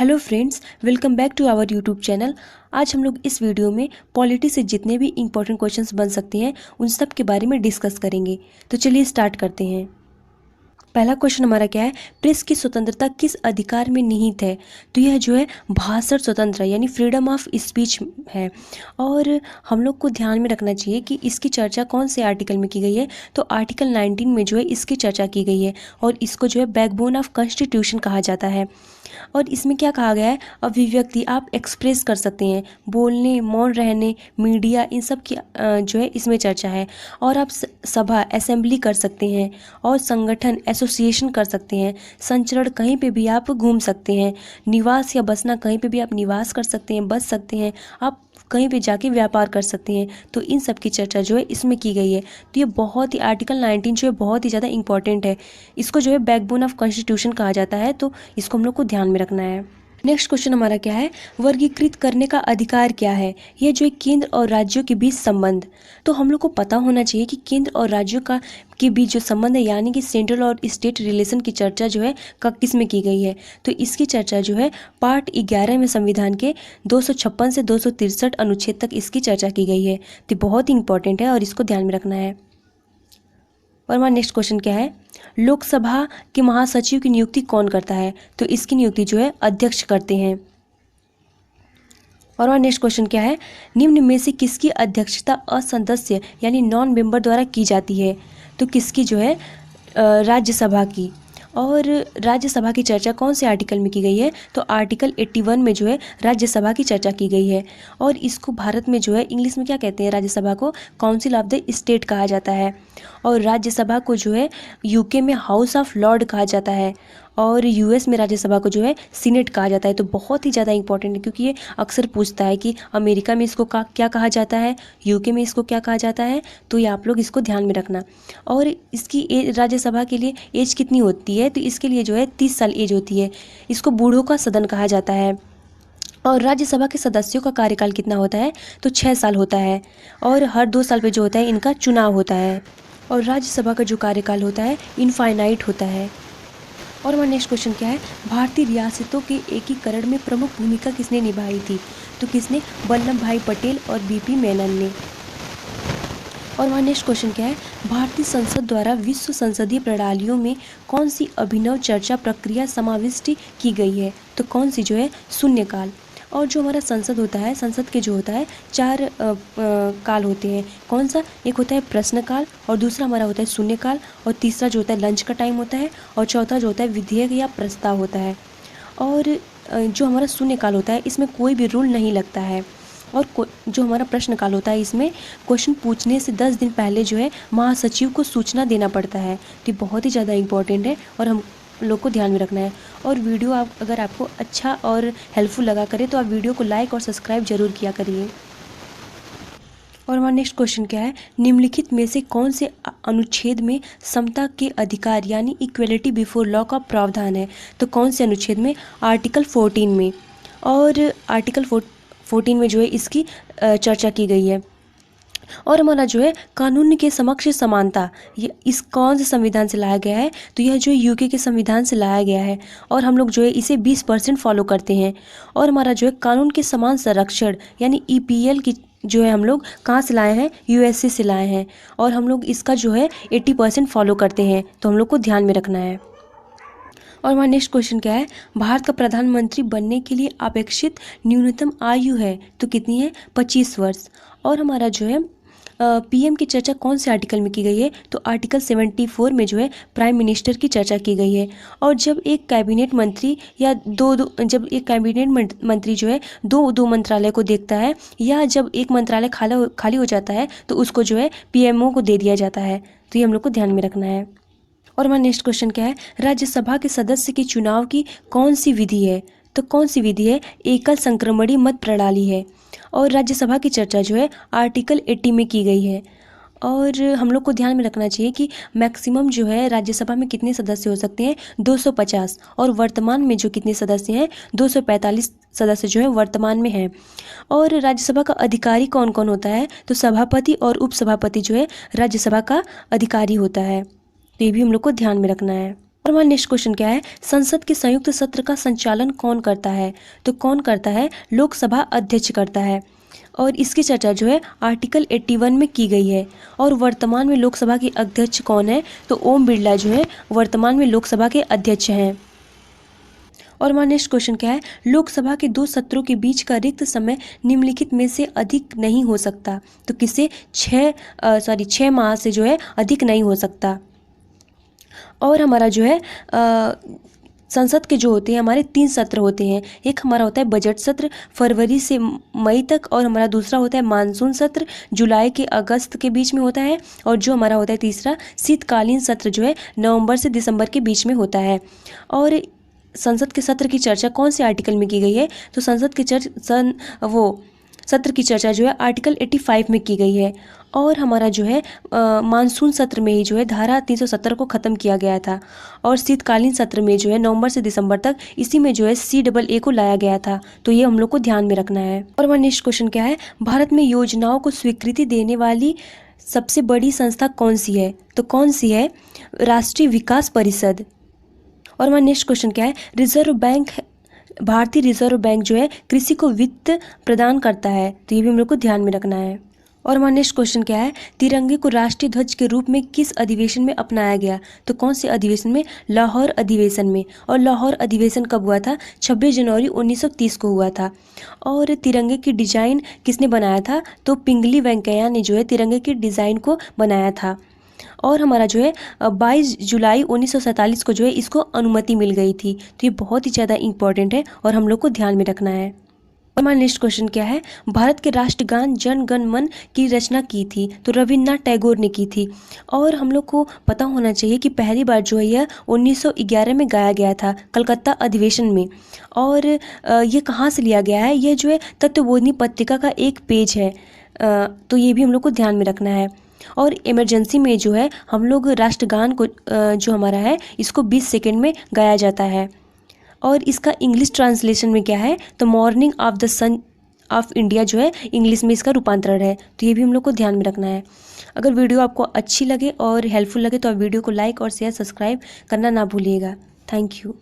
Hello friends, welcome back to our YouTube channel. आज हम लोग इस वीडियो में पॉलिटी से जितने भी इंपॉर्टेंट क्वेश्चंस बन सकते हैं उन सब के बारे में डिस्कस करेंगे। तो चलिए स्टार्ट करते हैं। पहला क्वेश्चन हमारा क्या है, प्रेस की स्वतंत्रता किस अधिकार में निहित है? तो यह जो है भाषण स्वतंत्र यानी फ्रीडम ऑफ स्पीच है। और हम लोग को ध्यान में रखना चाहिए कि इसकी चर्चा कौन से आर्टिकल में की गई है। तो आर्टिकल 19 में जो है इसकी चर्चा की गई है और इसको जो है बैकबोन ऑफ कॉन्स्टिट्यूशन कहा जाता है। और इसमें क्या कहा गया है, अभिव्यक्ति आप एक्सप्रेस कर सकते हैं, बोलने, मौन रहने, मीडिया, इन सब की जो है इसमें चर्चा है। और आप सभा असेंबली कर सकते हैं और संगठन एसोसिएशन कर सकते हैं। संचरण कहीं पे भी आप घूम सकते हैं। निवास या बसना कहीं पे भी आप निवास कर सकते हैं, बस सकते हैं। आप कहीं पे जाके व्यापार कर सकते हैं। तो इन सब की चर्चा जो है इसमें की गई है। तो ये बहुत ही आर्टिकल 19 जो है बहुत ही ज़्यादा इंपॉर्टेंट है। इसको जो है बैकबोन ऑफ कॉन्स्टिट्यूशन कहा जाता है। तो इसको हम लोग को ध्यान में रखना है। नेक्स्ट क्वेश्चन हमारा क्या है, वर्गीकृत करने का अधिकार क्या है? यह जो है केंद्र और राज्यों के बीच संबंध। तो हम लोग को पता होना चाहिए कि केंद्र और राज्यों का के बीच जो संबंध है यानी कि सेंट्रल और स्टेट रिलेशन की चर्चा जो है किस में की गई है? तो इसकी चर्चा जो है पार्ट 11 में संविधान के 256 से 263 अनुच्छेद तक इसकी चर्चा की गई है। तो बहुत ही इंपॉर्टेंट है और इसको ध्यान में रखना है। और हमारा नेक्स्ट क्वेश्चन क्या है, लोकसभा के महासचिव की नियुक्ति कौन करता है? तो इसकी नियुक्ति जो है अध्यक्ष करते हैं। और हमारा नेक्स्ट क्वेश्चन क्या है, निम्न में से किसकी अध्यक्षता असदस्य यानी नॉन मेंबर द्वारा की जाती है? तो किसकी जो है राज्यसभा की। और राज्यसभा की चर्चा कौन से आर्टिकल में की गई है? तो आर्टिकल 81 में जो है राज्यसभा की चर्चा की गई है। और इसको भारत में जो है इंग्लिश में क्या कहते हैं, राज्यसभा को काउंसिल ऑफ द स्टेट कहा जाता है। और राज्यसभा को जो है यूके में हाउस ऑफ लॉर्ड कहा जाता है और यूएस में राज्यसभा को जो है सीनेट कहा जाता है। तो बहुत ही ज़्यादा इंपॉर्टेंट है क्योंकि ये अक्सर पूछता है कि अमेरिका में इसको क्या कहा जाता है, यूके में इसको क्या कहा जाता है। तो ये आप लोग इसको ध्यान में रखना। और इसकी राज्यसभा के लिए एज कितनी होती है? तो इसके लिए जो है 30 साल एज होती है। इसको बूढ़ों का सदन कहा जाता है। और राज्यसभा के सदस्यों का कार्यकाल कितना होता है? तो 6 साल होता है। और हर 2 साल पे जो होता है इनका चुनाव होता है। और राज्यसभा का जो कार्यकाल होता है इनफाइनाइट होता है। और हमारा नेक्स्ट क्वेश्चन क्या है, भारतीय रियासतों के एकीकरण में प्रमुख भूमिका किसने निभाई थी? तो किसने? वल्लभ भाई पटेल और बीपी मेनन ने। और हमारा नेक्स्ट क्वेश्चन क्या है, भारतीय संसद द्वारा विश्व संसदीय प्रणालियों में कौन सी अभिनव चर्चा प्रक्रिया समाविष्ट की गई है? तो कौन सी जो है? शून्यकाल। और जो हमारा संसद होता है, संसद के जो होता है 4 काल होते हैं। कौन सा? एक होता है प्रश्नकाल, और दूसरा हमारा होता है शून्यकाल, और तीसरा जो होता है लंच का टाइम होता है, और चौथा जो होता है विधेयक या प्रस्ताव होता है। और जो हमारा शून्यकाल होता है इसमें कोई भी रूल नहीं लगता है। और जो हमारा प्रश्नकाल होता है इसमें क्वेश्चन पूछने से 10 दिन पहले जो है महासचिव को सूचना देना पड़ता है। तो बहुत ही ज़्यादा इंपॉर्टेंट है और हम लोग को ध्यान में रखना है। और वीडियो अगर आपको अच्छा और हेल्पफुल लगा करे तो आप वीडियो को लाइक और सब्सक्राइब जरूर किया करिए। और हमारा नेक्स्ट क्वेश्चन क्या है, निम्नलिखित में से कौन से अनुच्छेद में समता के अधिकार यानी इक्वलिटी बिफोर लॉ का प्रावधान है? तो कौन से अनुच्छेद में? आर्टिकल 14 में। और आर्टिकल 14 में जो है इसकी चर्चा की गई है। और हमारा जो है कानून के समक्ष समानता, ये इस कौन से संविधान से लाया गया है? तो यह जो यूके के संविधान से लाया गया है और हम लोग जो है इसे 20% फॉलो करते हैं। और हमारा जो है कानून के समान संरक्षण यानी ईपीएल की जो है हम लोग कहाँ से लाए हैं? यूएसए से लाए हैं। और हम लोग इसका जो है 80% फॉलो करते हैं। तो हम लोग को ध्यान में रखना है। और हमारा नेक्स्ट क्वेश्चन क्या है, भारत का प्रधानमंत्री बनने के लिए अपेक्षित न्यूनतम आयु है? तो कितनी है? 25 वर्ष। और हमारा जो है पीएम की चर्चा कौन से आर्टिकल में की गई है? तो आर्टिकल 74 में जो है प्राइम मिनिस्टर की चर्चा की गई है। और जब एक कैबिनेट मंत्री या जब एक कैबिनेट मंत्री जो है दो मंत्रालय को देखता है या जब एक मंत्रालय खाली हो जाता है तो उसको जो है पीएमओ को दे दिया जाता है। तो ये हम लोग को ध्यान में रखना है। और हमारा नेक्स्ट क्वेश्चन क्या है, राज्यसभा के सदस्य के चुनाव की कौन सी विधि है? तो कौन सी विधि है? एकल संक्रमणीय मत प्रणाली है। और राज्यसभा की चर्चा जो है आर्टिकल 80 में की गई है। और हम लोग को ध्यान में रखना चाहिए कि मैक्सिमम जो है राज्यसभा में कितने सदस्य हो सकते हैं? 250। और वर्तमान में जो कितने सदस्य हैं? 245 सदस्य जो है वर्तमान में हैं। और राज्यसभा का अधिकारी कौन कौन होता है? तो सभापति और उपसभापति जो है राज्यसभा का अधिकारी होता है। तो ये भी हम लोग को ध्यान में रखना है। और हमारा नेक्स्ट क्वेश्चन क्या है, संसद के संयुक्त सत्र का संचालन कौन करता है? तो कौन करता है? लोकसभा अध्यक्ष करता है। और इसकी चर्चा जो है आर्टिकल 81 में की गई है। और वर्तमान में लोकसभा के अध्यक्ष कौन है? तो ओम बिरला जो है वर्तमान में लोकसभा के अध्यक्ष हैं। और हमारा नेक्स्ट क्वेश्चन क्या है, लोकसभा के 2 सत्रों के बीच का रिक्त समय निम्नलिखित में से अधिक नहीं हो सकता? तो किसे 6 माह से जो है अधिक नहीं हो सकता। और हमारा जो है संसद के जो होते हैं हमारे 3 सत्र होते हैं। एक हमारा होता है बजट सत्र फरवरी से मई तक, और हमारा दूसरा होता है मानसून सत्र जुलाई के अगस्त के बीच में होता है, और जो हमारा होता है तीसरा शीतकालीन सत्र जो है नवंबर से दिसंबर के बीच में होता है। और संसद के सत्र की चर्चा कौन से आर्टिकल में की गई है? तो संसद के सत्र की चर्चा जो है आर्टिकल 85 में की गई है। और हमारा जो है मानसून सत्र में ही जो है धारा 370 को ख़त्म किया गया था। और शीतकालीन सत्र में जो है नवंबर से दिसंबर तक इसी में जो है CAA को लाया गया था। तो ये हम लोग को ध्यान में रखना है। और हमारा नेक्स्ट क्वेश्चन क्या है, भारत में योजनाओं को स्वीकृति देने वाली सबसे बड़ी संस्था कौन सी है? तो कौन सी है? राष्ट्रीय विकास परिषद। और हमारा नेक्स्ट क्वेश्चन क्या है, भारतीय रिजर्व बैंक जो है कृषि को वित्त प्रदान करता है। तो ये भी हम लोग को ध्यान में रखना है। और हमारा नेक्स्ट क्वेश्चन क्या है, तिरंगे को राष्ट्रीय ध्वज के रूप में किस अधिवेशन में अपनाया गया? तो कौन से अधिवेशन में? लाहौर अधिवेशन में। और लाहौर अधिवेशन कब हुआ था? 26 जनवरी 1930 को हुआ था। और तिरंगे की डिजाइन किसने बनाया था? तो पिंगली वेंकैया ने जो है तिरंगे की डिज़ाइन को बनाया था। और हमारा जो है 22 जुलाई 1947 को जो है इसको अनुमति मिल गई थी। तो ये बहुत ही ज़्यादा इंपॉर्टेंट है और हम लोग को ध्यान में रखना है। और हमारा नेक्स्ट क्वेश्चन क्या है, भारत के राष्ट्रगान जन गण मन की रचना की थी? तो रविन्द्रनाथ टैगोर ने की थी। और हम लोग को पता होना चाहिए कि पहली बार जो है यह 1911 में गाया गया था कलकत्ता अधिवेशन में। और ये कहाँ से लिया गया है? यह जो है तत्वबोधिनी पत्रिका का एक पेज है। तो ये भी हम लोग को ध्यान में रखना है। और इमरजेंसी में जो है हम लोग राष्ट्रगान को जो हमारा है इसको 20 सेकंड में गाया जाता है। और इसका इंग्लिश ट्रांसलेशन में क्या है? तो morning of the son of India जो है इंग्लिश में इसका रूपांतरण है। तो ये भी हम लोग को ध्यान में रखना है। अगर वीडियो आपको अच्छी लगे और हेल्पफुल लगे तो आप वीडियो को लाइक और शेयर सब्सक्राइब करना ना भूलिएगा। Thank you.